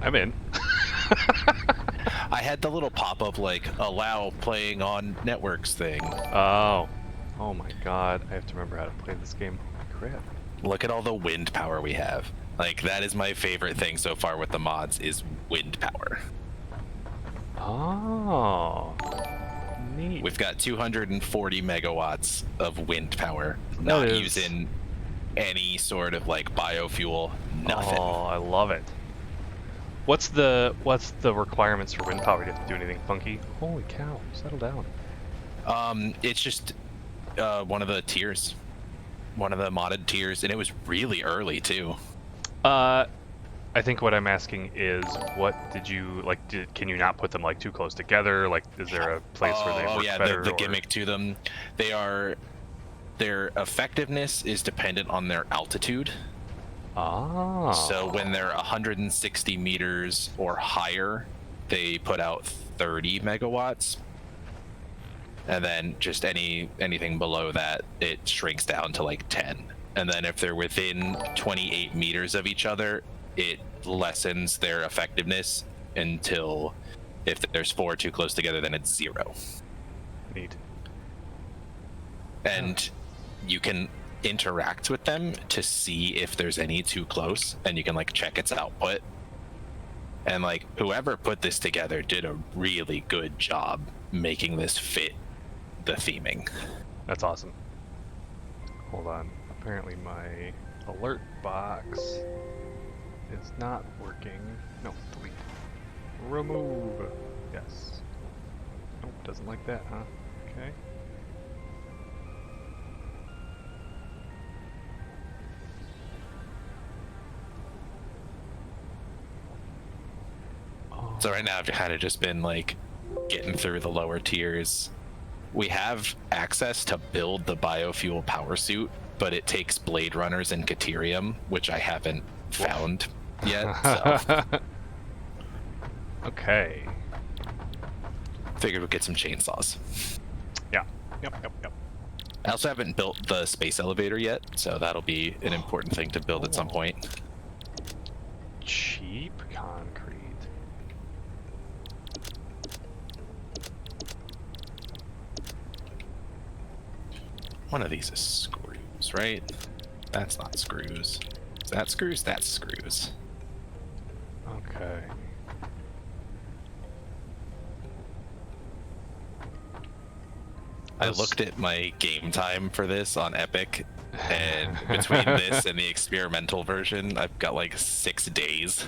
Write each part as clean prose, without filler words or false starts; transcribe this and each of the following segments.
I'm in. I had the little pop-up like allow playing on networks thing. Oh my god, I have to remember how to play this game. Holy crap. Look at all the wind power we have. Like, that is my favorite thing so far with the mods, is wind power. Oh, neat. We've got 240 megawatts of wind power, not using any sort of like biofuel, nothing. Oh, I love it. What's the requirements for wind power? Do you have to do anything funky? Holy cow, settle down. It's just one of the tiers, one of the modded tiers, and it was really early too. I think what I'm asking is, what did you like? Can you not put them like too close together? Like, is there a place where they work better? The gimmick to them, their effectiveness is dependent on their altitude. Oh. So when they're 160 meters or higher, they put out 30 megawatts. And then just anything below that, it shrinks down to like 10. And then if they're within 28 meters of each other, it lessens their effectiveness until, if there's 4 too close together, then it's 0. Neat. And you can interact with them to see if there's any too close, and you can like check its output. And like, whoever put this together did a really good job making this fit the theming. That's awesome. Hold on. Apparently my alert box is not working. No, delete. Remove. Yes. Nope, doesn't like that, huh? Okay. So right now I've kind of just been like getting through the lower tiers. We have access to build the biofuel power suit, but it takes Blade Runners and Caterium, which I haven't found yet. So. Okay. Figured we'd get some chainsaws. Yeah. Yep. I also haven't built the space elevator yet, so that'll be an important thing to build at some point. Cheap concrete. One of these is screws, right? That's not screws. Is that screws? That's screws. Okay. I looked at my game time for this on Epic, and between this and the experimental version, I've got like 6 days.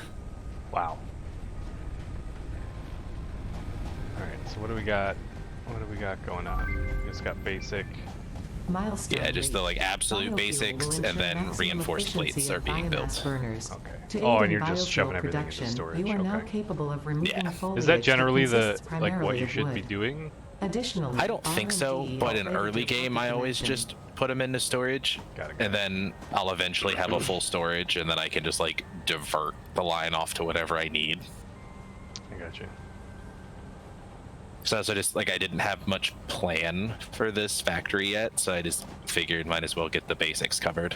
Wow. Alright, so what do we got? What do we got going on? We just got basic. Milestone Yeah, just the like absolute basics, and then reinforced plates are being built. Okay. Oh, and you're just shoving everything into storage. You are now Okay. capable of removing Yeah. Is that generally the consists like what primarily you of should be wood. doing? Additionally, I don't think so, R&D but in related early to game, I always connection. just put them into storage, Got it. and then I'll eventually have a full storage, and then I can just like divert the line off to whatever I need. I got you. So I just like, I didn't have much plan for this factory yet, so I just figured might as well get the basics covered.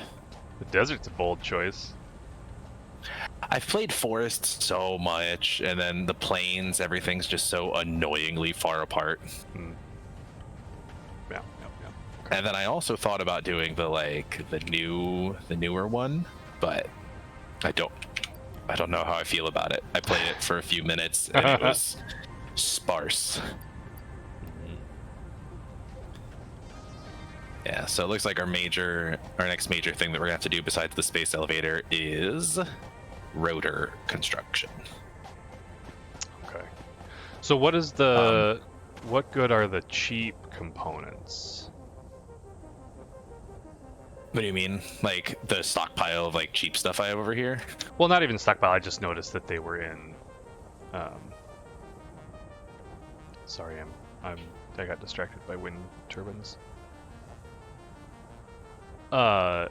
The desert's a bold choice. I've played forests so much, and then the plains, everything's just so annoyingly far apart. Yeah. And then I also thought about doing the newer one, but I don't know how I feel about it. I played it for a few minutes and it was sparse. Yeah, so it looks like our next major thing that we're gonna have to do besides the space elevator is rotor construction. Okay. So what is the what good are the cheap components? What do you mean? Like the stockpile of like cheap stuff I have over here? Well, not even stockpile. I just noticed that they were in. Sorry, I got distracted by wind turbines. I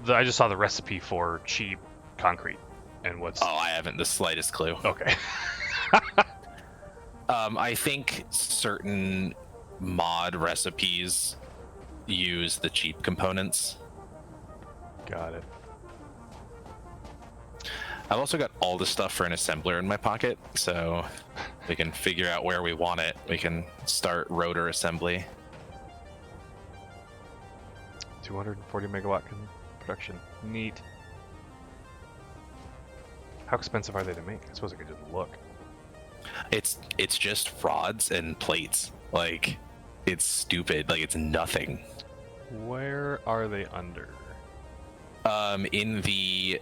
just saw the recipe for cheap concrete, and what's. Oh, I haven't the slightest clue. Okay. I think certain mod recipes use the cheap components. Got it. I've also got all the stuff for an assembler in my pocket, so we can figure out where we want it. We can start rotor assembly. 240 megawatt production. Neat. How expensive are they to make? I suppose I could just look. It's just rods and plates. Like, it's stupid. Like, it's nothing. Where are they under? In the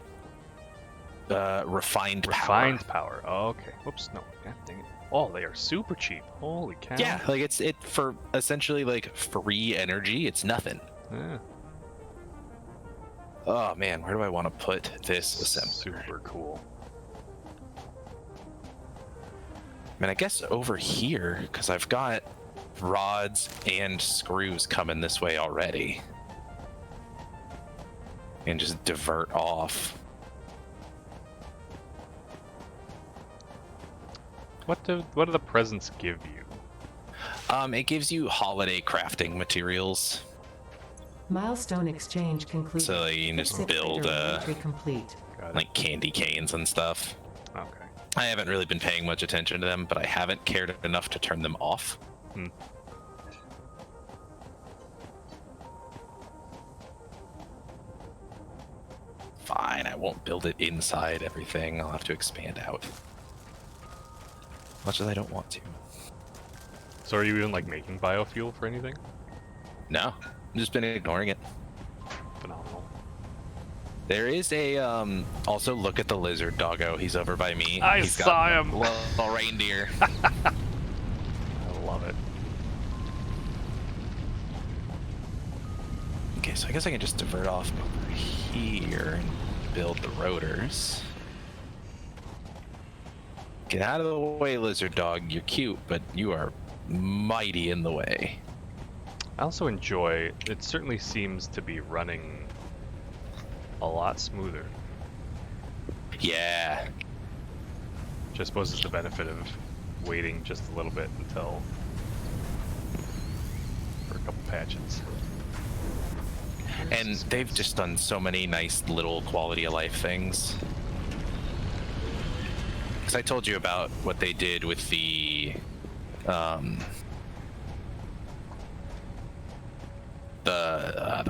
refined power. Refined power. Oh, okay. Whoops. No. God dang it. Oh, they are super cheap. Holy cow. Yeah, like it for essentially like free energy. It's nothing. Yeah. Oh man, where do I want to put this assembler? Super cool. I mean, I guess over here, because I've got rods and screws coming this way already. And just divert off. What do the presents give you? It gives you holiday crafting materials. Milestone exchange concluded. So like, you can just Sixth build later entry complete. Got it. like candy canes and stuff. Okay. I haven't really been paying much attention to them, but I haven't cared enough to turn them off. Hmm. Fine, I won't build it inside everything. I'll have to expand out. Much as I don't want to. So are you even like making biofuel for anything? No, I've just been ignoring it. Phenomenal. There is a also look at the lizard doggo. He's over by me. I He's saw got him. Little reindeer. I love it. Okay, so I guess I can just divert off over here and build the rotors. Get out of the way, lizard dog. You're cute, but you are mighty in the way. I also enjoy, it certainly seems to be running a lot smoother. Yeah. Which I suppose is the benefit of waiting just a little bit until for a couple patches. And they've just done so many nice little quality of life things. Because I told you about what they did with the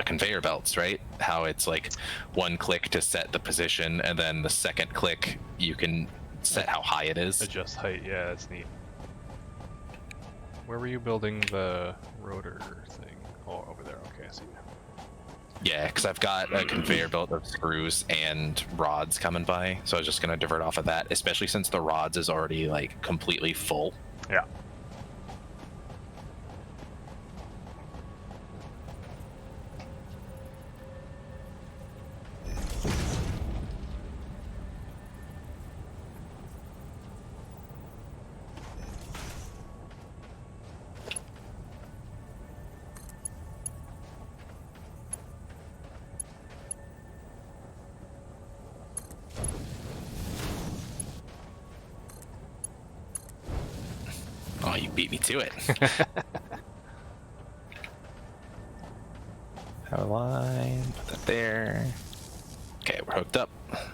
conveyor belts, right? How it's like one click to set the position, and then the second click you can set how high it is. Adjust height, yeah, that's neat. Where were you building the rotor thing? Oh, over there, okay, I see now. Yeah, because I've got a conveyor belt of screws and rods coming by, so I was just gonna divert off of that, especially since the rods is already like completely full. Yeah. Oh, you beat me to it. Power line, put that there. Okay, we're hooked up.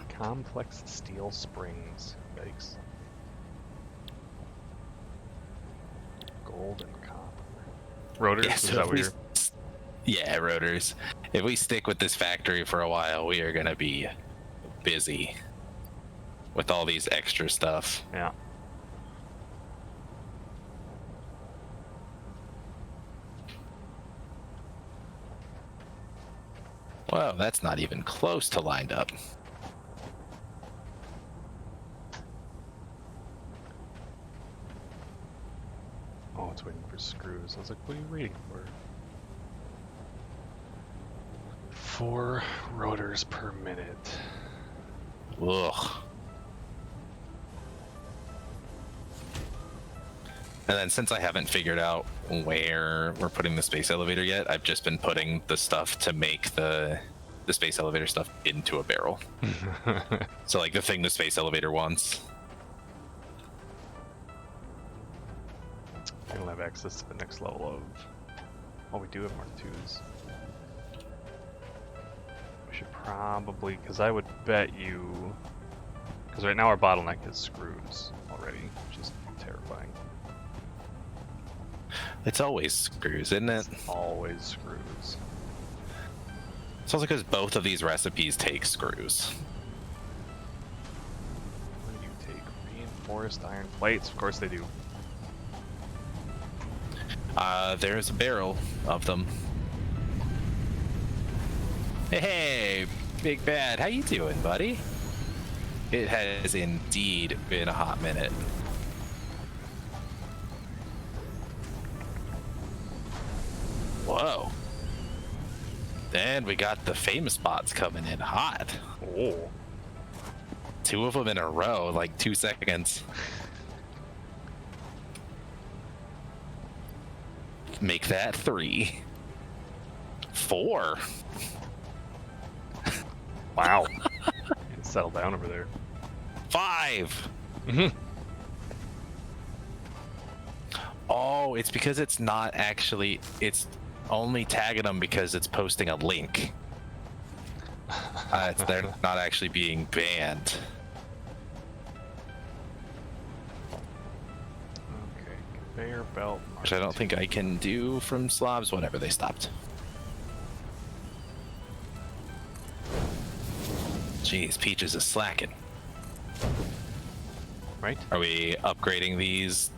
Complex steel springs. Yikes. Gold and copper. Rotors, Yeah, is so that if what we you're... Yeah, rotors. If we stick with this factory for a while, we are gonna be busy with all these extra stuff. Yeah. Whoa, that's not even close to lined up. Oh, it's waiting for screws. I was like, what are you waiting for? 4 rotors per minute. Ugh. And then since I haven't figured out where we're putting the space elevator yet, I've just been putting the stuff to make the space elevator stuff into a barrel. So like the thing the space elevator wants. I don't have access to the next level of... Oh, we do have Mark IIs. We should probably... Because I would bet you Because right now our bottleneck is screws already, which is terrifying. It's always screws, isn't it? Always screws. It's also because both of these recipes take screws. What do you take? Reinforced iron plates? Of course they do. There's a barrel of them. Hey, Big Bad, how you doing, buddy? It has indeed been a hot minute. Whoa. And we got the famous bots coming in hot. Oh. 2 of them in a row, like 2 seconds. Make that 3. 4. Wow. Settle down over there. 5. Mm-hmm. Oh, it's because it's not actually, it's only tagging them because it's posting a link. They're not actually being banned. Okay, conveyor belt. Which I don't think I can do from slobs whenever they stopped. Jeez, Peaches is slacking. Right? Are we upgrading these?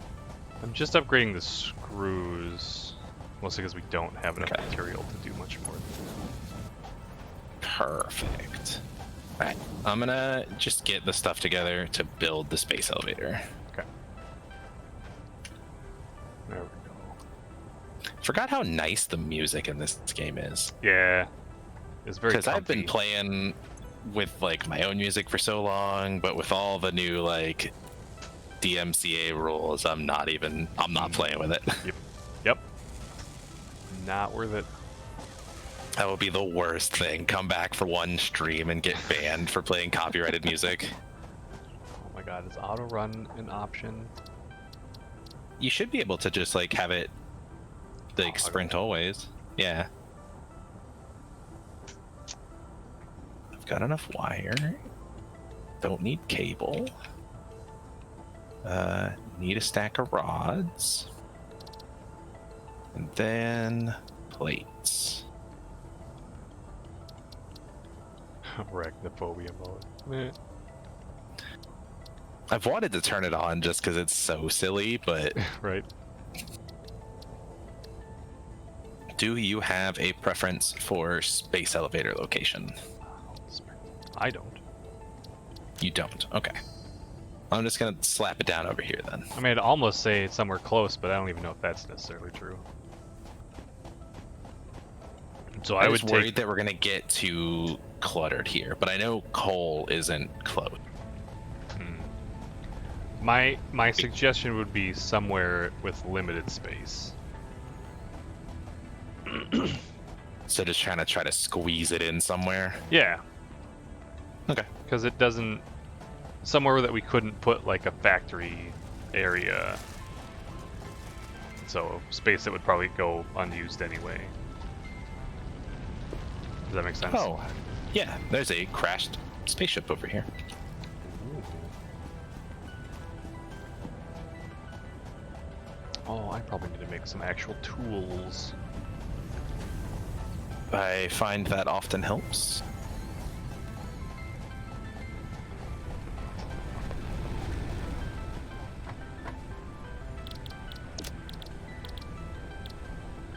I'm just upgrading the screws. Mostly because we don't have enough Okay. material to do much more. Perfect. Alright, I'm gonna just get the stuff together to build the space elevator. Okay. There we go. Forgot how nice the music in this game is. Yeah. It's very Because I've been comfy. playing with like my own music for so long, but with all the new like DMCA rules, I'm not playing with it. Yep. Not worth it. That would be the worst thing. Come back for one stream and get banned for playing copyrighted music. Oh my god, is auto run an option? You should be able to just like have it like sprint always. Yeah. I've got enough wire. Don't need cable. Need a stack of rods. And then plates. Arachnophobia mode. I've wanted to turn it on just because it's so silly, but Right. do you have a preference for space elevator location? I don't. You don't. Okay. I'm just gonna slap it down over here then. I mean, I'd almost say it's somewhere close, but I don't even know if that's necessarily true. So I I was would worried take. that we're gonna get too cluttered here, but I know coal isn't close. My suggestion would be somewhere with limited space. So just try to squeeze it in somewhere. Yeah, Okay. because it doesn't. Somewhere that we couldn't put like a factory area. So space that would probably go unused anyway. Does that make sense? Oh, yeah. There's a crashed spaceship over here. Oh, I probably need to make some actual tools. I find that often helps.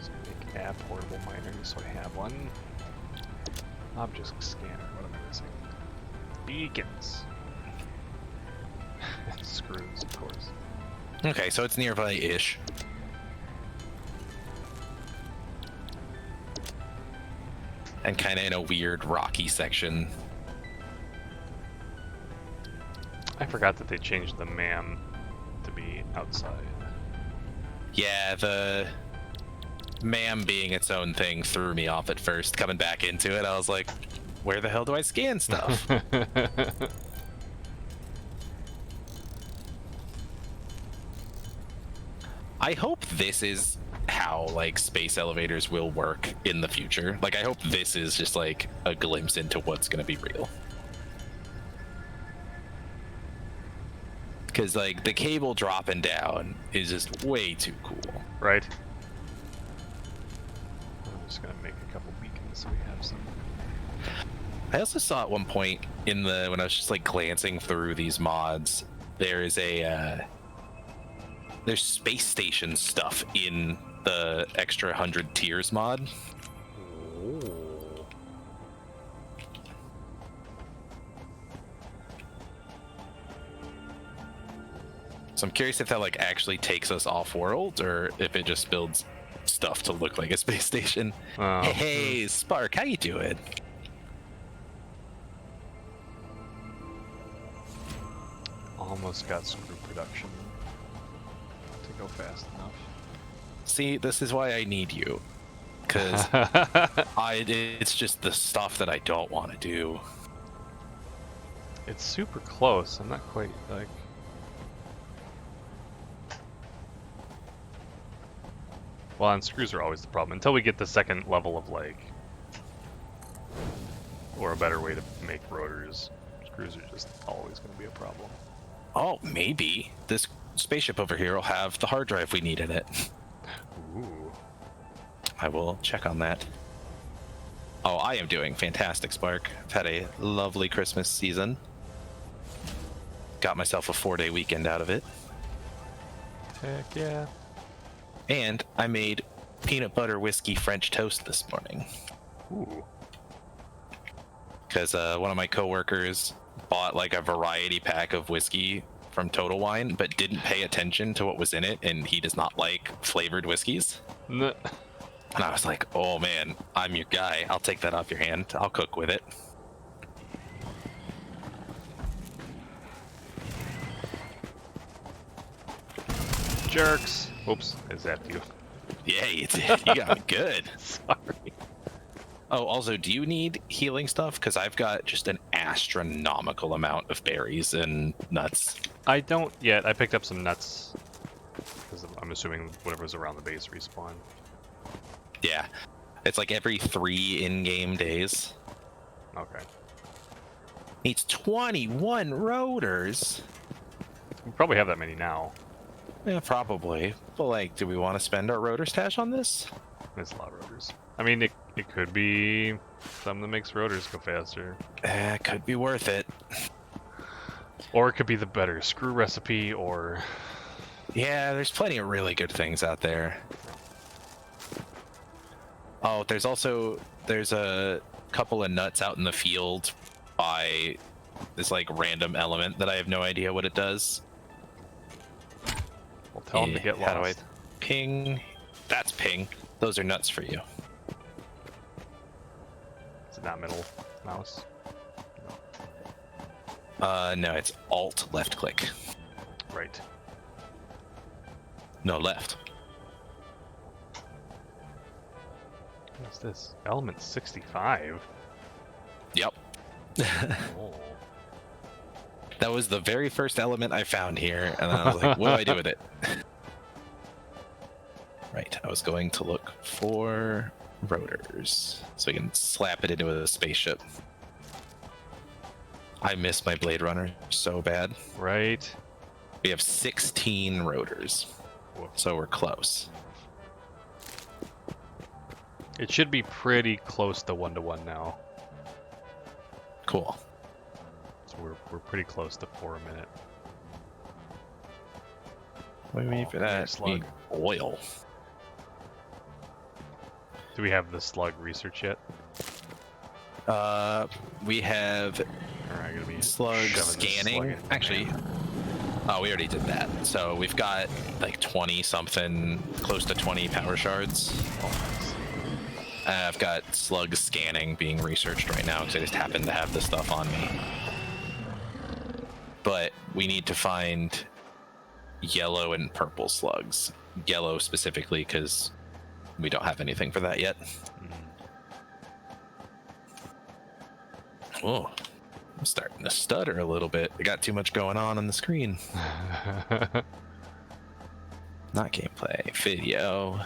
So make a portable miner so I have one. Object scanner, what am I missing? Beacons. Screws, of course. Okay, so it's nearby-ish. And kind of in a weird rocky section. I forgot that they changed the MAM to be outside. Yeah, the MAM being its own thing threw me off at first. Coming back into it, I was like, where the hell do I scan stuff? I hope this is how like space elevators will work in the future. Like I hope this is just like a glimpse into what's going to be real. Because like the cable dropping down is just way too cool. Right. I'm just gonna make a couple beacons so we have some. I also saw at one point in the when I was just like glancing through these mods, there's space station stuff in the extra 100 tiers mod. Oh. So I'm curious if that like actually takes us off world or if it just builds stuff to look like a space station. Oh. Hey, Spark, how you doing? Almost got screw production to go fast enough. See, this is why I need you. Because it's just the stuff that I don't want to do. It's super close. I'm not quite like. Well, and screws are always the problem until we get the second level of like, or a better way to make rotors. Screws are just always going to be a problem. Oh, maybe this spaceship over here will have the hard drive we need in it. Ooh. I will check on that. Oh, I am doing fantastic, Spark. I've had a lovely Christmas season. Got myself a 4-day weekend out of it. Heck yeah. And I made peanut butter whiskey French toast this morning. Ooh. Because one of my coworkers bought like a variety pack of whiskey from Total Wine, but didn't pay attention to what was in it, and he does not like flavored whiskeys. N- And I was like, oh man, I'm your guy. I'll take that off your hand. I'll cook with it. Jerks. Oops, is that you? Yeah, you did. You got me good. Sorry. Oh, also, do you need healing stuff? Because I've got just an astronomical amount of berries and nuts. I don't yet. I picked up some nuts. Because I'm assuming whatever's around the base respawn. Yeah. It's like every 3 in-game days. Okay. Needs 21 rotors. We probably have that many now. Yeah, probably. But like, do we want to spend our rotor stash on this? There's a lot of rotors. I mean, it could be something that makes rotors go faster. Could be worth it. Or it could be the better screw recipe, or... Yeah, there's plenty of really good things out there. Oh, there's a couple of nuts out in the field by this like random element that I have no idea what it does. Well, tell them to get lost. How do I ping? That's ping. Those are nuts for you. Is it not middle mouse? No, it's Alt left click. Right. No, left. What's this? Element 65? Yep. Oh. That was the very first element I found here, and then I was like, what do I do with it? Right, I was going to look for rotors, so we can slap it into a spaceship. I miss my Blade Runner so bad. Right. We have 16 rotors, so we're close. It should be pretty close to 1-to-1 now. Cool. So we're pretty close to 4 a minute. What do we need for that? slug. We need oil. Do we have the slug research yet? We have Or am I gonna be slug shoving this scanning. slug in? Actually, oh, we already did that. So we've got like 20 something, close to 20 power shards. Oh, nice. I've got slug scanning being researched right now because I just happen to have this stuff on me. But we need to find yellow and purple slugs. Yellow specifically because we don't have anything for that yet. Oh, I'm starting to stutter a little bit. I got too much going on the screen. Not gameplay, video.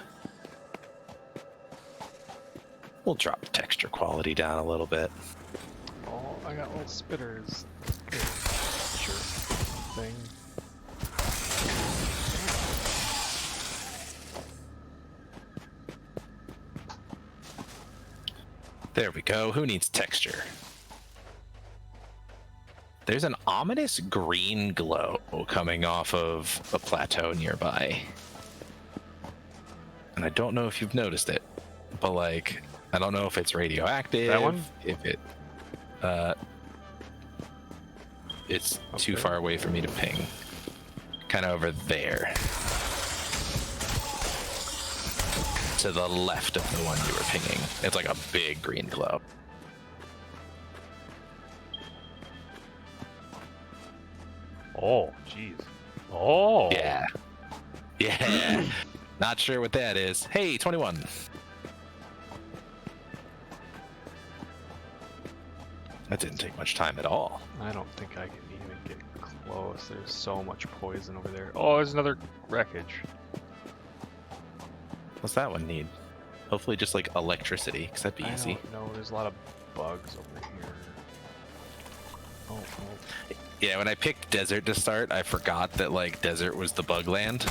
We'll drop the texture quality down a little bit. Oh, I got little spitters. Sure. Thing. There we go. Who needs texture? There's an ominous green glow coming off of a plateau nearby. And I don't know if you've noticed it, but like, I don't know if it's radioactive. That one? If it, it's too far away for me to ping. Kind of over there. To the left of the one you were pinging. It's like a big green glow. Oh, jeez. Oh. Yeah. Yeah. Not sure what that is. Hey, 21. That didn't take much time at all. I don't think I can even get close. There's so much poison over there. Oh, there's another wreckage. What's that one need? Hopefully just like electricity, because that'd be easy. No, there's a lot of bugs over here. Oh. Yeah, when I picked desert to start, I forgot that like desert was the bug land.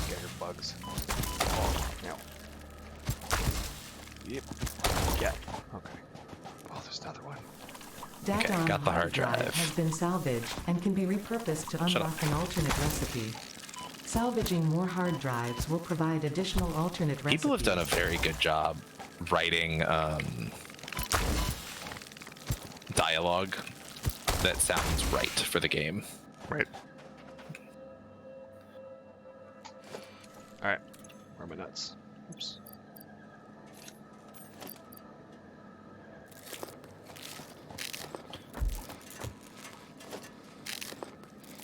Get your bugs. Oh, no. Yep. Yeah. Okay. Oh, there's another one. Data Okay, on got the hard hard drive. has been salvaged and can be repurposed to Shut unlock an alternate recipe. Salvaging more hard drives will provide additional alternate recipes. People have done a very good job writing dialogue that sounds right for the game. Right. Alright. Where are my nuts? Oops.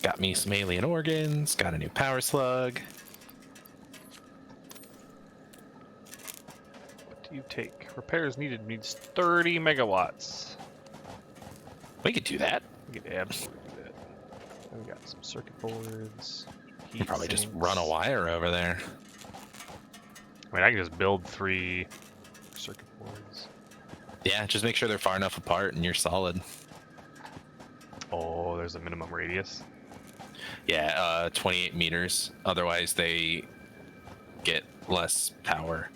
Got me some alien organs, got a new power slug. What do you take? Repairs needed needs 30 megawatts. We could do that. We could absolutely do that. Then we got some circuit boards. You could probably just sinks. run a wire over there. I mean, I can just build 3 circuit boards. Yeah, just make sure they're far enough apart and you're solid. Oh, there's a minimum radius. Yeah, 28 meters. Otherwise, they get less power.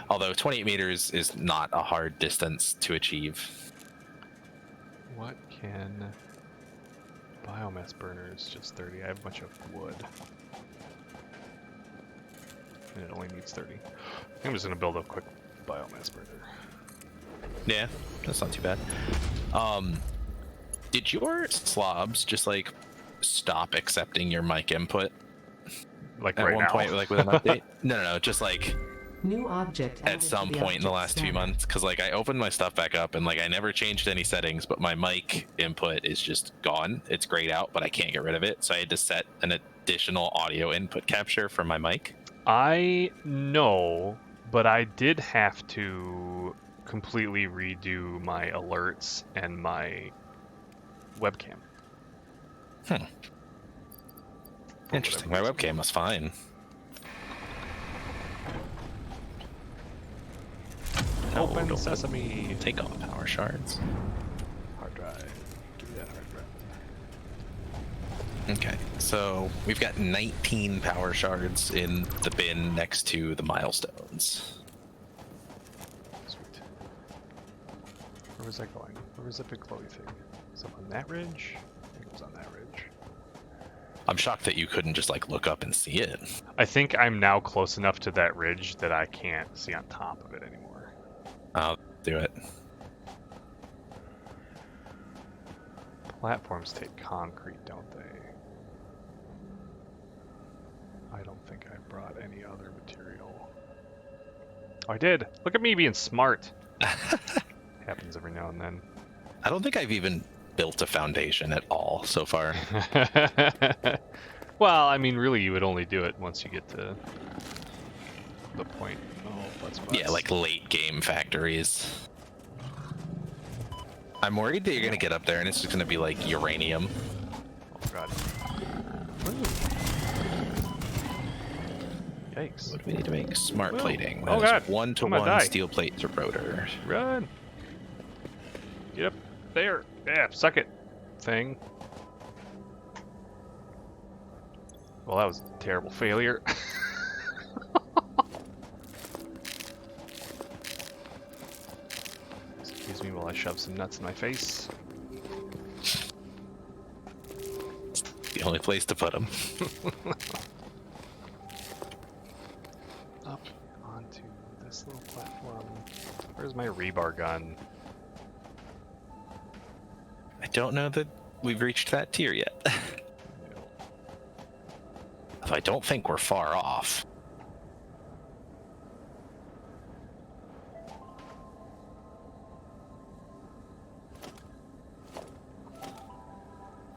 Although 28 meters is not a hard distance to achieve. What can biomass burners? Just 30. I have a bunch of wood, and it only needs 30. I'm just gonna build a quick biomass burner. Yeah, that's not too bad. Did your slobs just like stop accepting your mic input Like at right one now. point, like with an update? No, just like New object at some point in the last 2 months, because like I opened my stuff back up and like I never changed any settings, but my mic input is just gone. It's grayed out, but I can't get rid of it, so I had to set an additional audio input capture for my mic. I know, but I did have to completely redo my alerts and my webcam. Interesting. My webcam was fine. Open don't sesame. Take all the power shards. Hard drive. Give me that hard drive. Okay, so we've got 19 power shards in the bin next to the milestones. Sweet. Where was I going? Where was that big glowy thing? Is it on that ridge? I think it was on that ridge. I'm shocked that you couldn't just like look up and see it. I think I'm now close enough to that ridge that I can't see on top of it anymore. I'll do it. Platforms take concrete, don't they? I don't think I brought any other material. Oh, I did! Look at me being smart! Happens every now and then. I don't think I've even built a foundation at all so far. Well, I mean, really, you would only do it once you get to the point. Oh, butts. Yeah, like late game factories. I'm worried that you're gonna get up there and it's just gonna be like uranium. Oh god. Yikes. What do we need to make? Smart Whoa. plating. Oh, That God. is I'm gonna 1-to-1 die. steel plate to rotor. Run! Get up there! Yeah, suck it, thing. Well, that was a terrible failure. shove some nuts in my face. The only place to put them. Up onto this little platform. Where's my rebar gun? I don't know that we've reached that tier yet. I don't think we're far off.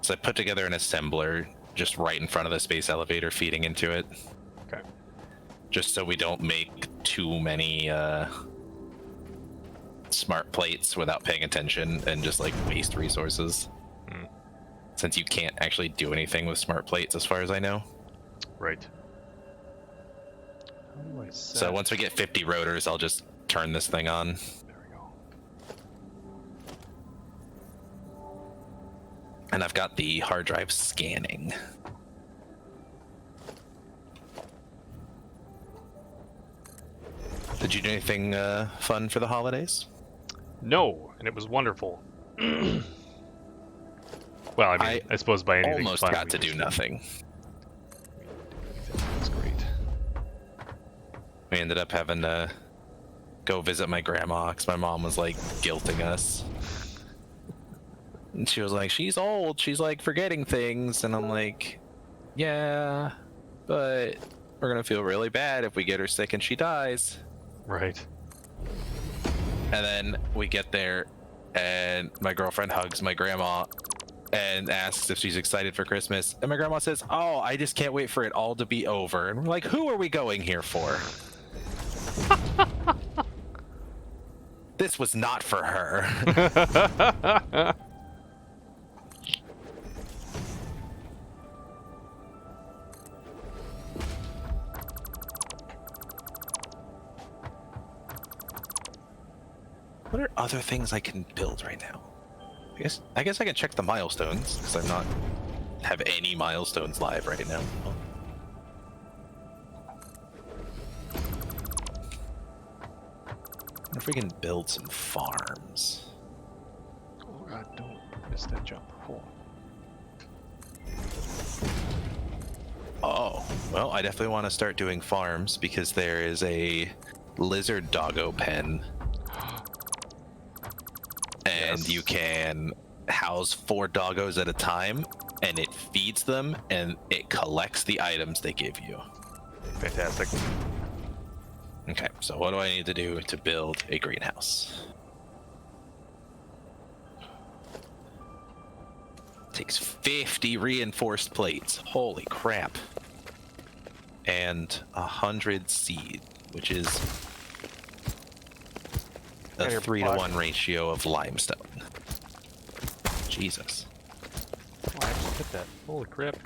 So I put together an assembler just right in front of the space elevator feeding into it. Okay. Just so we don't make too many smart plates without paying attention and just like waste resources. Since you can't actually do anything with smart plates as far as I know. Right. How do I set? So once we get 50 rotors, I'll just turn this thing on. There we go. And I've got the hard drive scanning. Did you do anything fun for the holidays? No, and it was wonderful. Well, I mean, I suppose by anything almost fun, got we to do just- nothing. That's great. We ended up having to go visit my grandma because my mom was like guilting us. And she was like, she's old, she's like forgetting things. And I'm like, yeah, but we're gonna feel really bad if we get her sick and she dies. Right. And then we get there and my girlfriend hugs my grandma and asks if she's excited for Christmas. And my grandma says, oh, I just can't wait for it all to be over. And we're like, who are we going here for? This was not for her. What are other things I can build right now? I guess I can check the milestones because I'm not have any milestones live right now. Wonder if we can build some farms. Oh god, don't miss that jump. Oh. Oh, well, I definitely want to start doing farms because there is a lizard doggo pen. And Yes. you can house 4 doggos at a time, and it feeds them, and it collects the items they give you. Fantastic. Okay, so what do I need to do to build a greenhouse? Takes 50 reinforced plates. Holy crap. And 100 seed, which is a Hey, 3-to-1 ratio of limestone. Jesus. Oh, I actually hit that. Holy crap.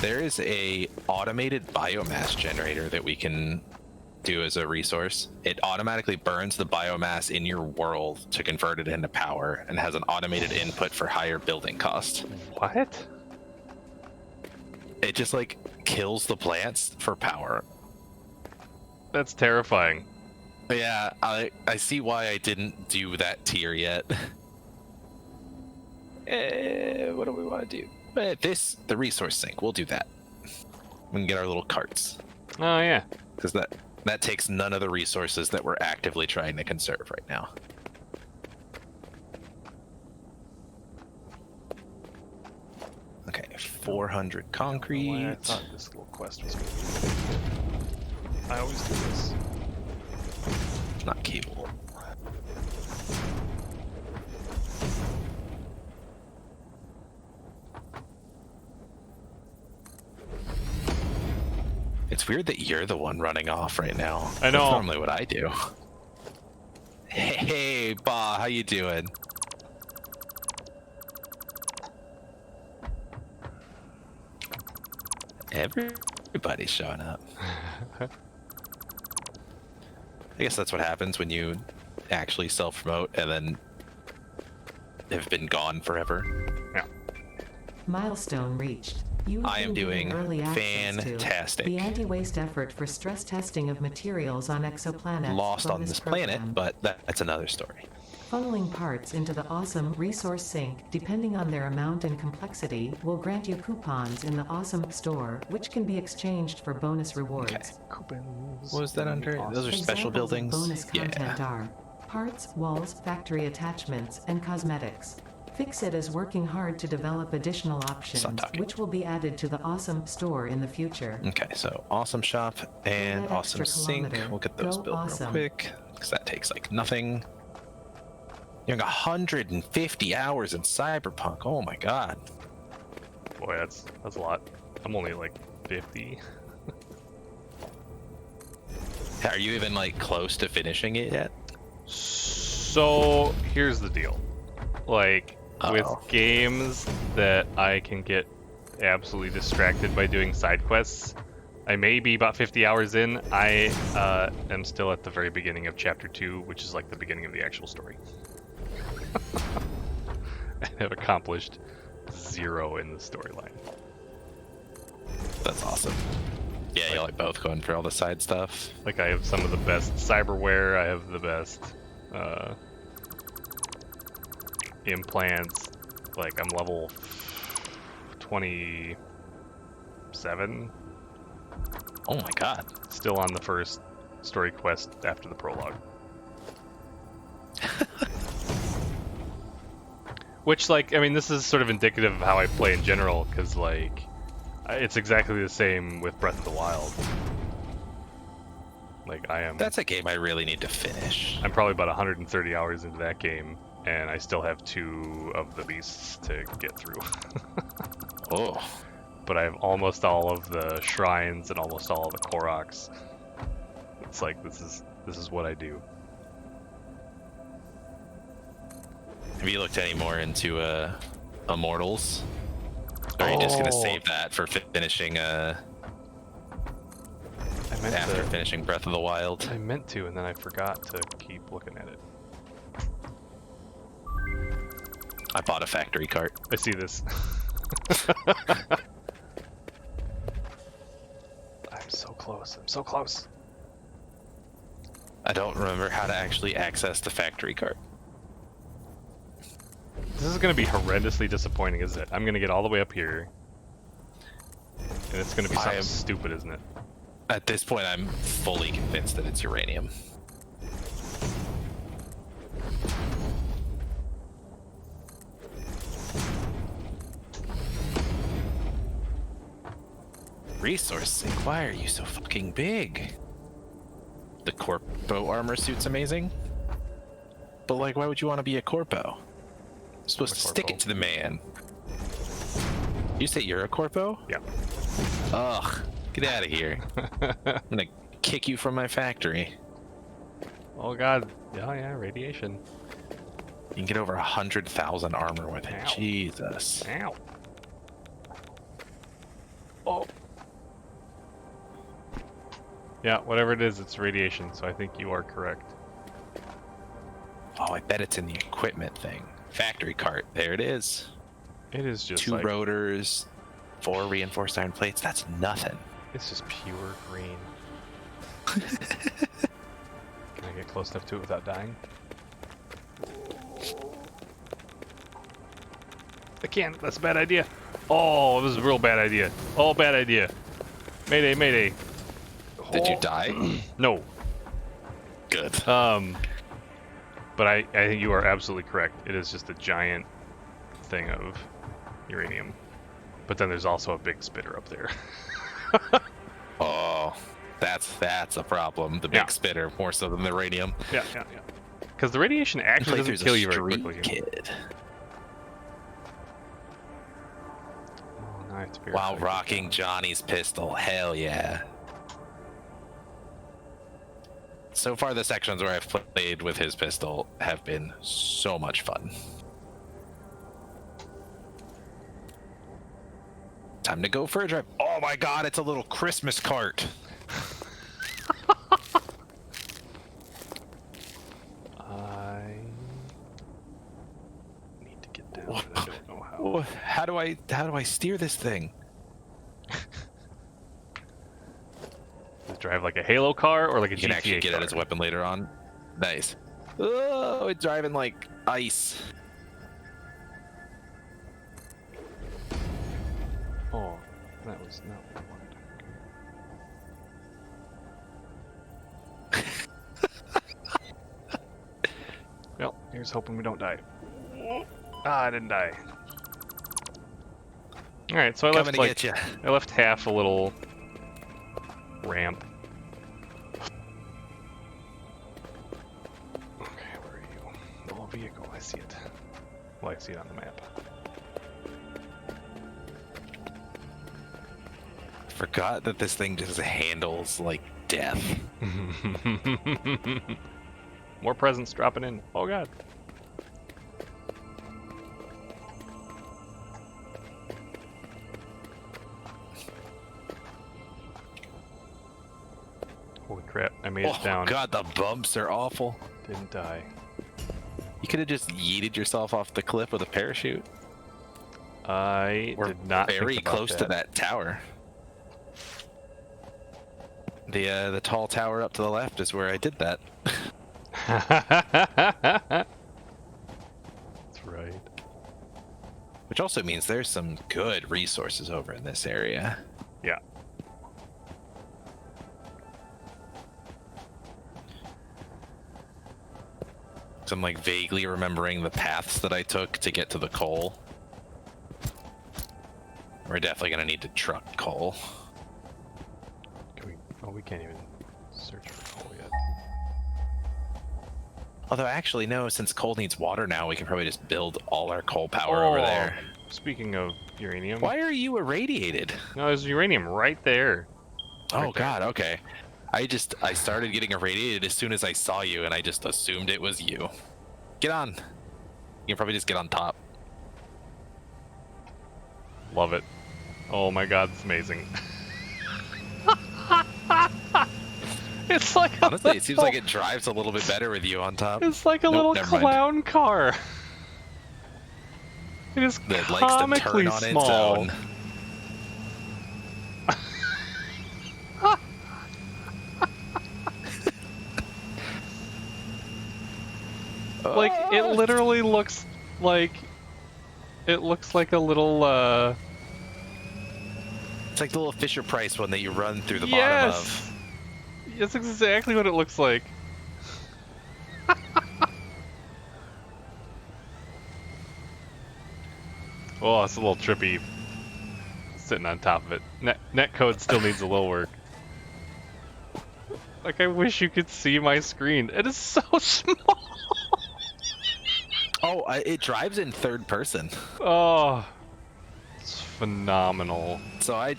There is a automated biomass generator that we can do as a resource. It automatically burns the biomass in your world to convert it into power and has an automated input for higher building cost. What? It just like kills the plants for power. That's terrifying. Yeah, I see why I didn't do that tier yet. What do we want to do? The resource sink, we'll do that. We can get our little carts. Oh yeah. Because that takes none of the resources that we're actively trying to conserve right now. Okay, 400 concrete. Why I thought this little quest was going to be. I always do this. Not cable. It's weird that you're the one running off right now. I know. That's normally what I do. Hey, Ba, how you doing? Everybody's showing up. I guess that's what happens when you actually self-promote and then have been gone forever. Yeah. Milestone reached. You have I am been given doing early access to fantastic. the anti-waste effort for stress testing of materials on exoplanets. Lost on bonus this program. planet, but that's another story. Funneling parts into the awesome resource sink, depending on their amount and complexity, will grant you coupons in the awesome store, which can be exchanged for bonus rewards. Okay. Coupons. What was that under? Those are special Examples buildings. of bonus content Yeah. are parts, walls, factory attachments, and cosmetics. Fixit is working hard to develop additional options, talking. which will be added to the awesome store in the future. Okay, so awesome shop and that awesome extra sink. kilometer. We'll get those Go built awesome. real quick because that takes like nothing. You're 150 hours in Cyberpunk. Oh my god. Boy, that's a lot. I'm only like 50. Are you even like close to finishing it yet? So here's the deal. Like with games that I can get absolutely distracted by doing side quests, I may be about 50 hours in. I am still at the very beginning of chapter 2, which is like the beginning of the actual story. I have accomplished 0 in the storyline. That's awesome. Yeah, you're like both going for all the side stuff. Like I have some of the best cyberware. I have the best implants. Like I'm level 27. Oh my god. Still on the first story quest after the prologue. Which, like, I mean, this is sort of indicative of how I play in general, because, like, it's exactly the same with Breath of the Wild. Like, That's a game I really need to finish. I'm probably about 130 hours into that game, and I still have 2 of the beasts to get through. Oh. But I have almost all of the shrines and almost all of the Koroks. It's like, this is what I do. Have you looked any more into Immortals? Or are you just gonna save that for finishing after finishing Breath of the Wild? I meant to, and then I forgot to keep looking at it. I bought a factory cart. I see this. I'm so close. I'm so close. I don't remember how to actually access the factory cart. This is going to be horrendously disappointing, isn't it? I'm going to get all the way up here, and it's going to be something stupid, isn't it? At this point, I'm fully convinced that it's uranium. Resource sink, why are you so fucking big? The Corpo armor suit's amazing. But like, why would you want to be a Corpo? You're supposed to stick it to the man. You say you're a Corpo? Yeah. Ugh, get out of here. I'm gonna kick you from my factory. Oh god. Oh yeah, radiation. You can get over 100,000 armor with it. Ow. Jesus. Ow. Oh. Yeah, whatever it is, it's radiation, so I think you are correct. Oh, I bet it's in the equipment thing. Factory cart. There it is. It is just 2 like, rotors, 4 reinforced iron plates. That's nothing. it's just pure green. Can I get close enough to it without dying? I can't. That's a bad idea. Oh, this is a real bad idea. Oh, bad idea. Mayday, mayday. Did you die? No. Good. But I think you are absolutely correct. It is just a giant thing of uranium. But then there's also a big spitter up there. Oh, that's a problem. The big spitter, more so than the radium. Yeah. Because the radiation actually doesn't kill you very quickly. Kid. Oh, now I have to figure out how While to get rocking down. Johnny's pistol. Hell yeah. So far, the sections where I've played with his pistol have been so much fun. Time to go for a drive. Oh my god, it's a little Christmas cart. I need to get down. I don't know how. How do I steer this thing? drive like a Halo car or like a You can GTA actually get car? it as a weapon later on. Nice. Oh, it's driving like ice. Oh, that was not what I wanted. Well, here's hoping we don't die. Ah, I didn't die. All right, so I Coming left to like get you. I left half a little ramp. Okay, where are you? Oh, vehicle, I see it. Well, I see it on the map. Forgot that this thing just handles like death. More presents dropping in. Oh god. Holy crap, I made it down. Oh god, the bumps are awful. Didn't die. You could have just yeeted yourself off the cliff with a parachute. I We're did not very think about close to that tower. The tall tower up to the left is where I did that. That's right. Which also means there's some good resources over in this area. Yeah. So I'm like vaguely remembering the paths that I took to get to the coal. We're definitely gonna need to truck coal. Can we? Oh, we can't even search for coal yet. Although actually no, since coal needs water now, we can probably just build all our coal power over there. Speaking of uranium. Why are you irradiated? No, there's uranium right there. Oh Right there. god, okay. I started getting irradiated as soon as I saw you and I just assumed it was you. Get on. You can probably just get on top. Love it. Oh my god, it's amazing. It's like a Honestly, it seems like little- it drives a little bit better with you on top. It's like a Nope, little never mind. clown car. It is That likes to comically turn on its small. own. Like it literally looks like a little It's like the little Fisher Price one that you run through the bottom yes. of. That's exactly what it looks like. Oh, it's a little trippy sitting on top of it. Netcode still needs a little work. Like, I wish you could see my screen. It is so small. Oh, it drives in third person. Oh, it's phenomenal. So I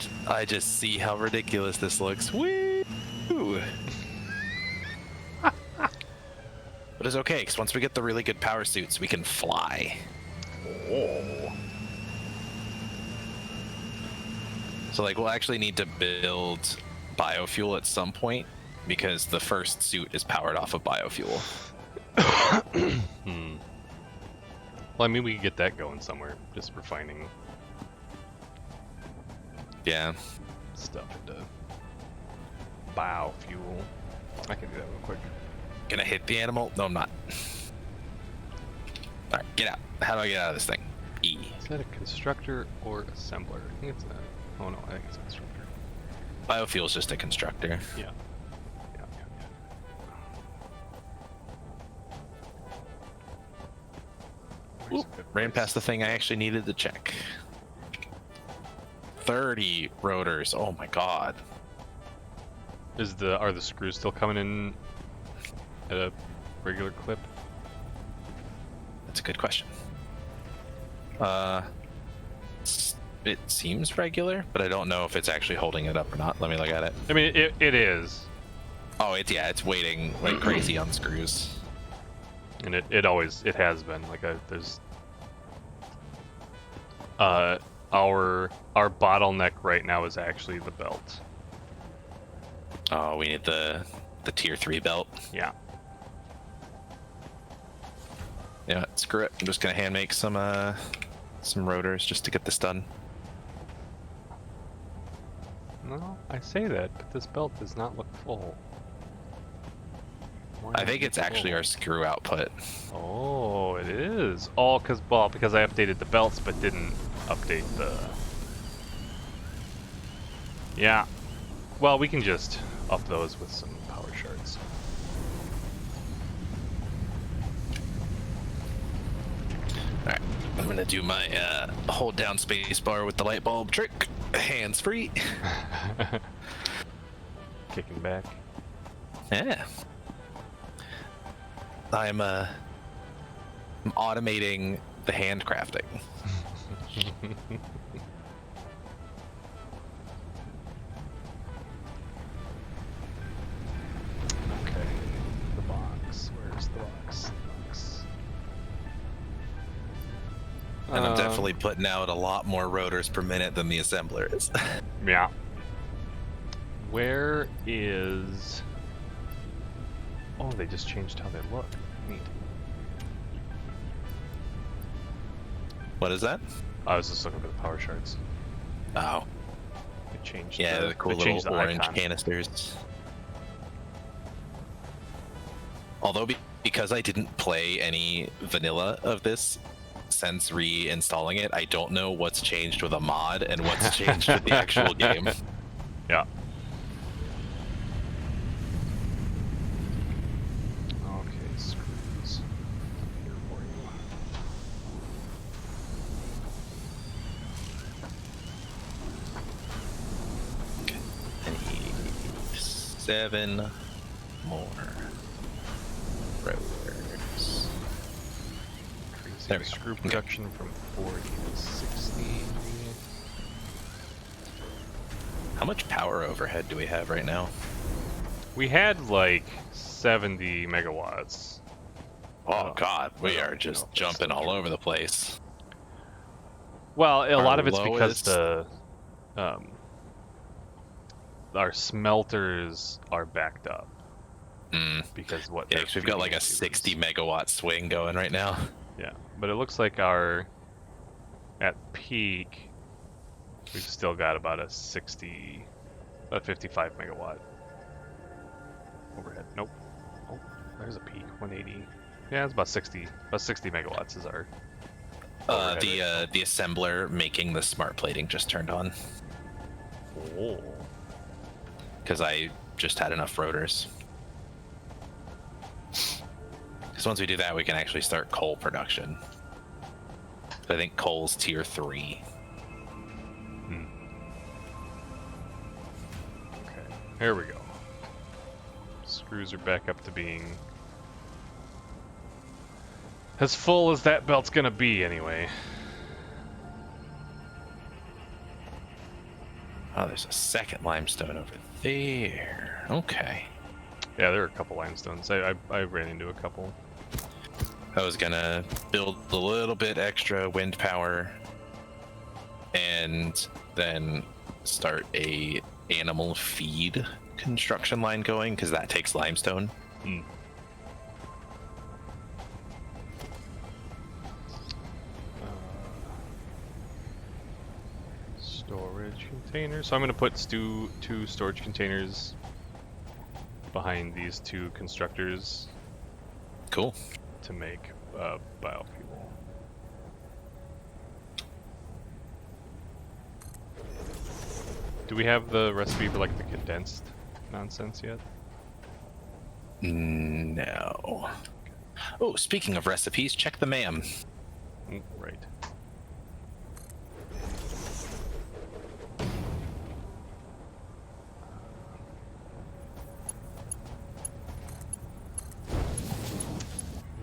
just see how ridiculous this looks. Woo! But it's okay, because once we get the really good power suits, we can fly. Oh. So like we'll actually need to build biofuel at some point, because the first suit is powered off of biofuel. Well, I mean, we could get that going somewhere. Just refining Yeah. stuff into biofuel. I can do that real quick. Gonna hit the animal? No, I'm not. Alright, get out. How do I get out of this thing? E. Is that a constructor or assembler? I think it's a... Oh no, I think it's a constructor. Biofuel's just a constructor. Yeah. Where's Oop, a good ran place? past the thing I actually needed to check. 30 rotors. Oh my god. Are the screws still coming in at a regular clip? That's a good question. It seems regular, but I don't know if it's actually holding it up or not. Let me look at it. I mean, it is, Oh, it's waiting like crazy on screws. and it always has been. Like there's our bottleneck right now is actually the belt. Oh, we need the tier 3 belt. Yeah. Yeah, screw it. I'm just gonna hand make some rotors just to get this done. No, I say that, but this belt does not look full. Why I not think look it's actually full? our screw output. Oh, it is. Oh, because I updated the belts but didn't update the. Yeah. Well, we can just up those with some power shards. Alright, I'm gonna do my hold down space bar with the light bulb trick. Hands free. Kicking back. Yeah. I'm automating the handcrafting. Okay. The box. Where's the box? The box. And I'm definitely putting out a lot more rotors per minute than the assembler is. Yeah. Where is... Oh, they just changed how they look. Neat. What is that? I was just looking for the power shards. Oh, They changed yeah, the cool they little changed the orange icon. canisters. Although because I didn't play any vanilla of this since reinstalling it, I don't know what's changed with a mod and what's changed with the actual game. Yeah. Okay, screws. Here for you. I need 7 more rotors. Increasing There we go. screw Okay. production from 40 to 60. How much power overhead do we have right now? We had like 70 megawatts. Oh god, we I are don't just know if that's jumping still all true. over the place. Well, a Our lot of it's because lowest- our smelters are backed up. Mm. Because what? Yeah, they're 'cause we've got feeding like a into 60 is- megawatt swing going right now. Yeah, but it looks like our at peak we've still got about a 55 megawatt overhead. Nope. Oh, there's a peak. 180. Yeah, it's about 60. About 60 megawatts is our. overhead right now. The assembler making the smart plating just turned on Oh. because I just had enough rotors. Because once we do that, we can actually start coal production. I think coal's tier 3. Okay. Here we go. Screws are back up to being as full as that belt's gonna be anyway. Oh, there's a second limestone over there. Okay. Yeah, there are a couple limestones. I ran into a couple. I was gonna build a little bit extra wind power and then start a animal feed construction line going because that takes limestone. Hmm. Storage containers. So I'm going to put two storage containers behind these two constructors Cool. to make biofuel. Do we have the recipe for like the condensed nonsense yet? No. Oh, speaking of recipes, check the MAM. Mm, right.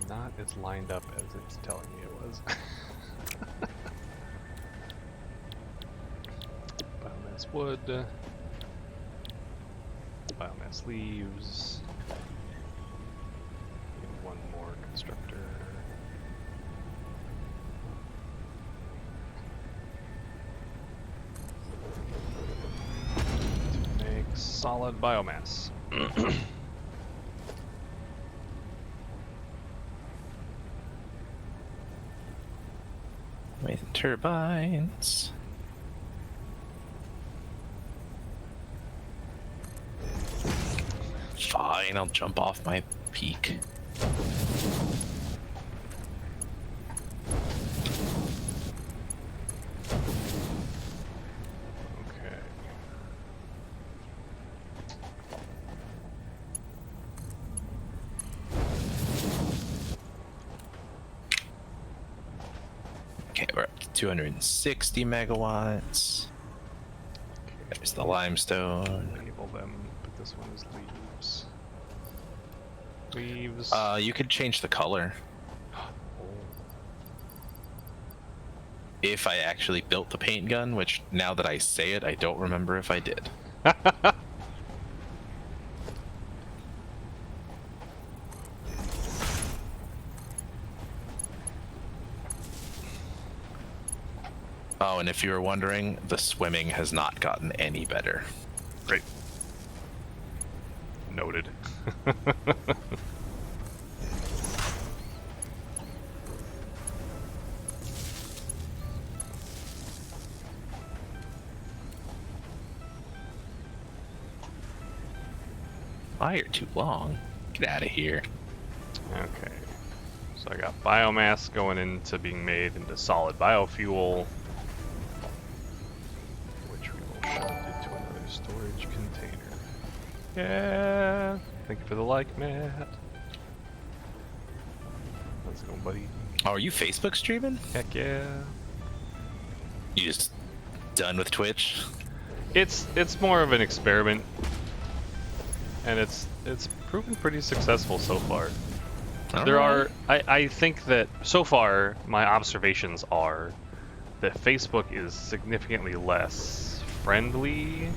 Not as lined up as it's telling me it was. Biomass wood. Biomass leaves. And one more constructor. To make solid biomass. With turbines. fine. I'll jump off my peak. Okay. Okay, we're up to 260 megawatts. There's the limestone. Enable them, but this one is leaves. Leaves. You could change the color. If I actually built the paint gun, which now that I say it, I don't remember if I did. Oh, and if you were wondering, the swimming has not gotten any better. Great. Noted. Why you're too long? Get out of here. Okay. So I got biomass going into being made into solid biofuel, which we will shunt into another storage container. Yeah. Thank you for the like, Matt. Let's go, buddy. Oh, are you Facebook streaming? Heck yeah. You just done with Twitch? It's more of an experiment, and it's proven pretty successful so far. I think that so far my observations are that Facebook is significantly less friendly.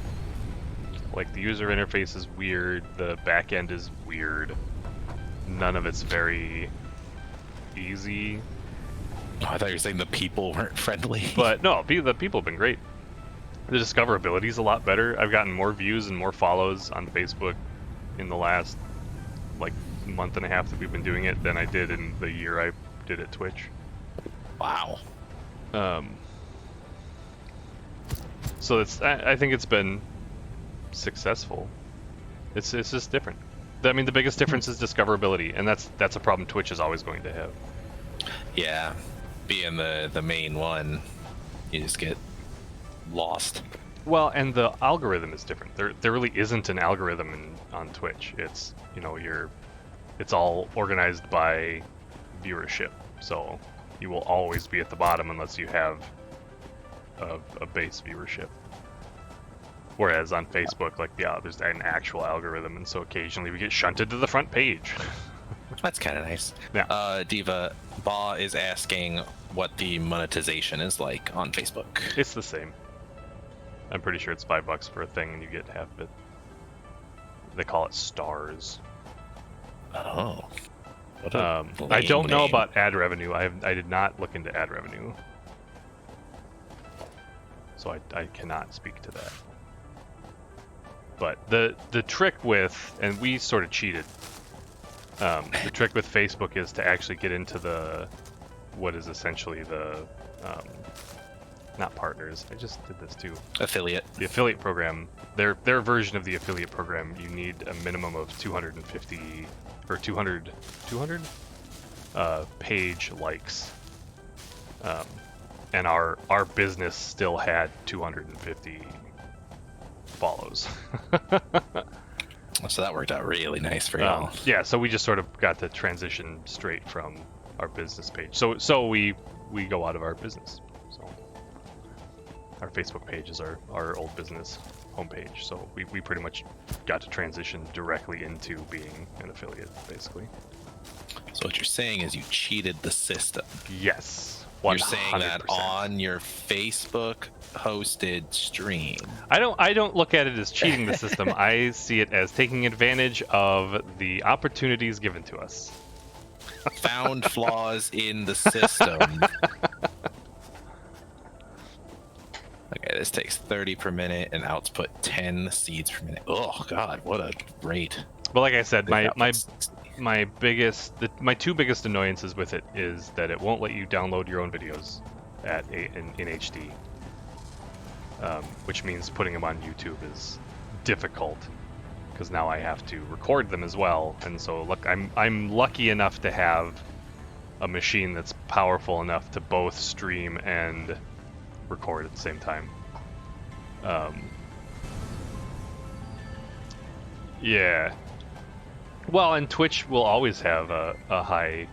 Like, the user interface is weird, the back end is weird, none of it's very easy. Oh, I thought you were saying the people weren't friendly. But no, the people have been great. The discoverability is a lot better. I've gotten more views and more follows on Facebook in the last like month and a half that we've been doing it than I did in the year I did at Twitch. Wow. So I think it's been successful. It's just different. I mean, the biggest difference is discoverability, and that's a problem Twitch is always going to have. Yeah, being the main one, you just get lost. Well, and the algorithm is different. There really isn't an algorithm on Twitch. It's, you know, it's all organized by viewership. So you will always be at the bottom unless you have a base viewership. Whereas on Facebook, like, yeah, there's an actual algorithm, and so occasionally we get shunted to the front page. That's kind of nice. Yeah. Diva Ba is asking what the monetization is like on Facebook. It's the same. I'm pretty sure it's $5 for a thing, and you get half of it. They call it stars. Oh. I don't know about ad revenue. I did not look into ad revenue, so I cannot speak to that. But the trick with, and we sort of cheated. The trick with Facebook is to actually get into what is essentially the not partners. I just did this too. Affiliate. The affiliate program. Their version of the affiliate program. You need a minimum of 250 or 200 page likes. And our business still had 250 follows. So that worked out really nice for y'all. Yeah, so we just sort of got the transition straight from our business page. So we go out of our business. So our Facebook page is our old business homepage. So we pretty much got to transition directly into being an affiliate, basically. So what you're saying is you cheated the system. Yes. 100%. You're saying that on your Facebook hosted stream. I don't look at it as cheating the system. I see it as taking advantage of the opportunities given to us. Found flaws in the system. Okay, this takes 30 per minute and output 10 seeds per minute. Oh god, what a rate. But like I said, my two biggest annoyances with it is that it won't let you download your own videos in HD, which means putting them on YouTube is difficult because now I have to record them as well. And so look, I'm lucky enough to have a machine that's powerful enough to both stream and record at the same time. Yeah. Well, and Twitch will always have a high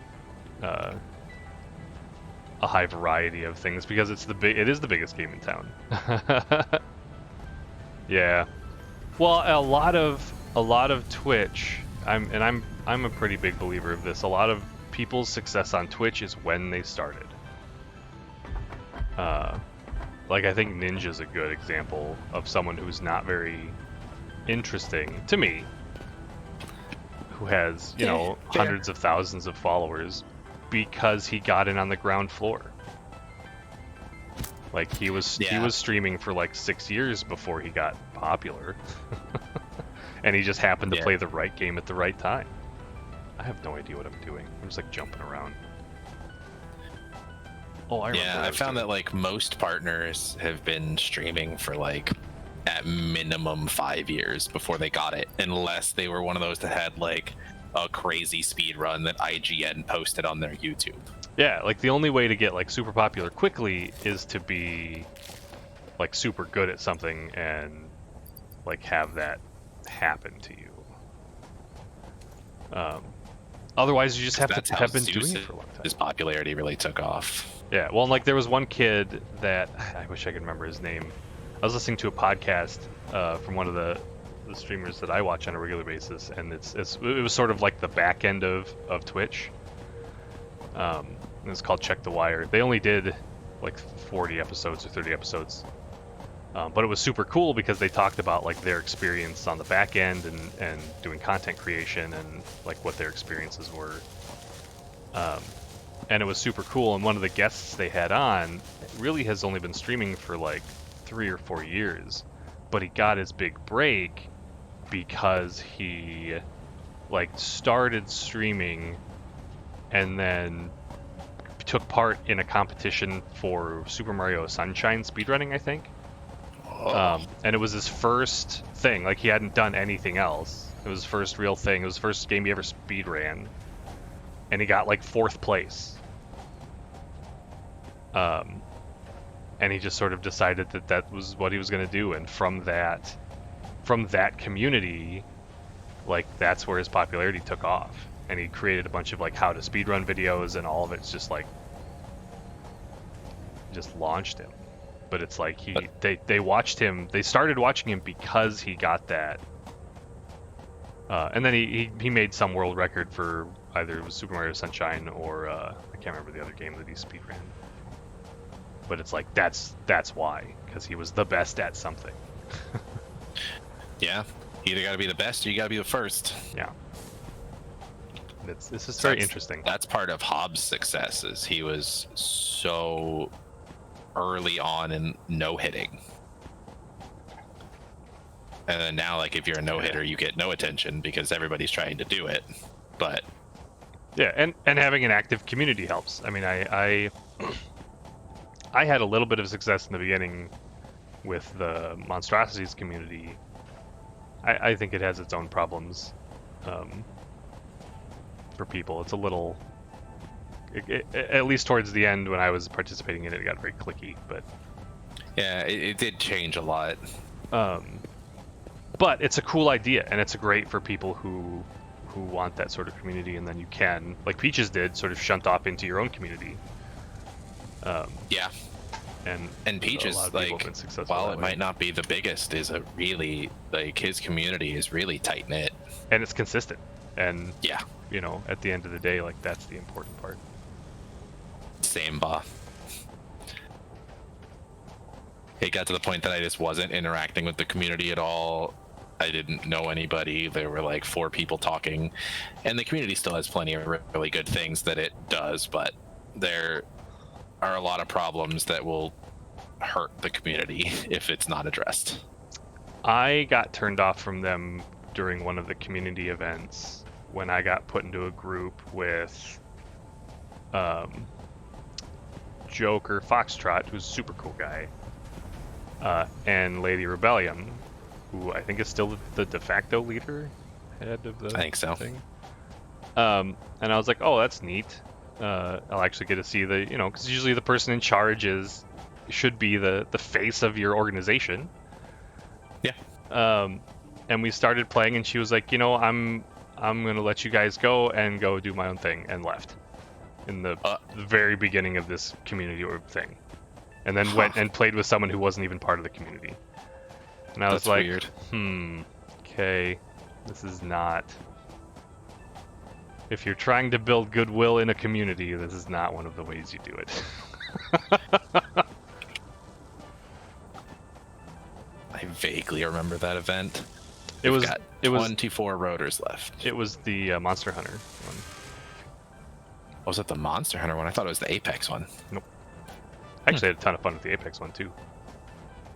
variety of things because it is the biggest game in town. Yeah. Well, a lot of Twitch, I'm a pretty big believer of this. A lot of people's success on Twitch is when they started. Like I think Ninja's a good example of someone who's not very interesting to me, who has, you know, hundreds of thousands of followers because he got in on the ground floor. Like he was streaming for like 6 years before he got popular. And he just happened to play the right game at the right time. I have no idea what I'm doing. I'm just like jumping around. Oh, I remember. Yeah, I found that like most partners have been streaming for like at minimum 5 years before they got it, unless they were one of those that had like a crazy speed run that IGN posted on their YouTube. Yeah, like the only way to get like super popular quickly is to be like super good at something and like have that happen to you. Otherwise, you just have to have been doing it for a long time. His popularity really took off. Yeah, well, like there was one kid that I wish I could remember his name. I was listening to a podcast from one of the streamers that I watch on a regular basis, and it was sort of like the back end of Twitch. It's called Check the Wire. They only did like 40 episodes or 30 episodes, but it was super cool because they talked about like their experience on the back end and doing content creation and like what their experiences were. And it was super cool. And one of the guests they had on really has only been streaming for like 3 or 4 years, but he got his big break because he like started streaming and then took part in a competition for Super Mario Sunshine speedrunning, I think. And it was his first thing. Like he hadn't done anything else. It was his first real thing. It was the first game he ever speedran, and he got like 4th place. And he just sort of decided that was what he was going to do, and from that community, like that's where his popularity took off. And he created a bunch of like how to speedrun videos, and all of it's just like just launched him. But it's like they watched him. They started watching him because he got that. And then he made some world record for either it was Super Mario Sunshine or I can't remember the other game that he speedran. But it's like that's why, because he was the best at something. Yeah, you either got to be the best or you got to be the first. Yeah. This is very interesting. That's part of Hobbs' success, is he was so early on in no-hitting. And then now, like, if you're a no-hitter, you get no attention because everybody's trying to do it. But yeah, and having an active community helps. I mean, I had a little bit of success in the beginning with the Monstrosities community. I think it has its own problems for people. It's a little, at least towards the end when I was participating in it, it got very clicky. But yeah, it did change a lot. But it's a cool idea, and it's great for people who want that sort of community, and then you can, like Peaches did, sort of shunt off into your own community. Yeah. And Peaches, like, while it might not be the biggest, is a really, like, his community is really tight knit. And it's consistent. And yeah, you know, at the end of the day, like, that's the important part. Same, Ba. It got to the point that I just wasn't interacting with the community at all. I didn't know anybody. There were like 4 people talking, and the community still has plenty of really good things that it does, but there are a lot of problems that will hurt the community if it's not addressed. I got turned off from them during one of the community events when I got put into a group with Joker Foxtrot, who's a super cool guy, and Lady Rebellion, who I think is still the de facto leader, head of the I think so. thing. And I was like, oh, that's neat. I'll actually get to see the, because usually the person in charge should be the face of your organization. Yeah. And we started playing, and she was like, I'm gonna let you guys go and go do my own thing, and left in the very beginning of this community thing, and then went and played with someone who wasn't even part of the community. And I was That's like, weird. Okay, this is not. If you're trying to build goodwill in a community, this is not one of the ways you do it. I vaguely remember that event. It was 24 rotors left. It was the Monster Hunter one. Was it the Monster Hunter one? I thought it was the Apex one. Nope. Actually, I had a ton of fun with the Apex one too.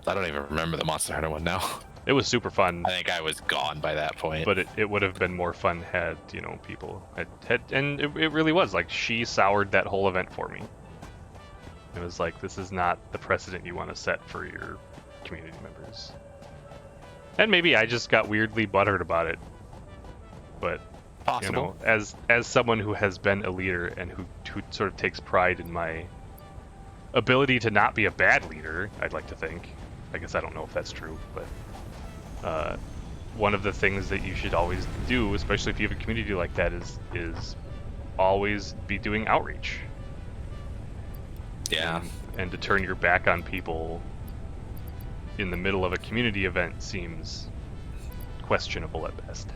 I don't even remember the Monster Hunter one now. It was super fun. I think I was gone by that point. But it would have been more fun had, people had and it really was. Like, she soured that whole event for me. It was like, this is not the precedent you want to set for your community members. And maybe I just got weirdly butthurt about it. But, Possible. as someone who has been a leader and who sort of takes pride in my ability to not be a bad leader, I'd like to think. I guess I don't know if that's true, but one of the things that you should always do, especially if you have a community like that, is always be doing outreach. Yeah. And to turn your back on people in the middle of a community event seems questionable at best.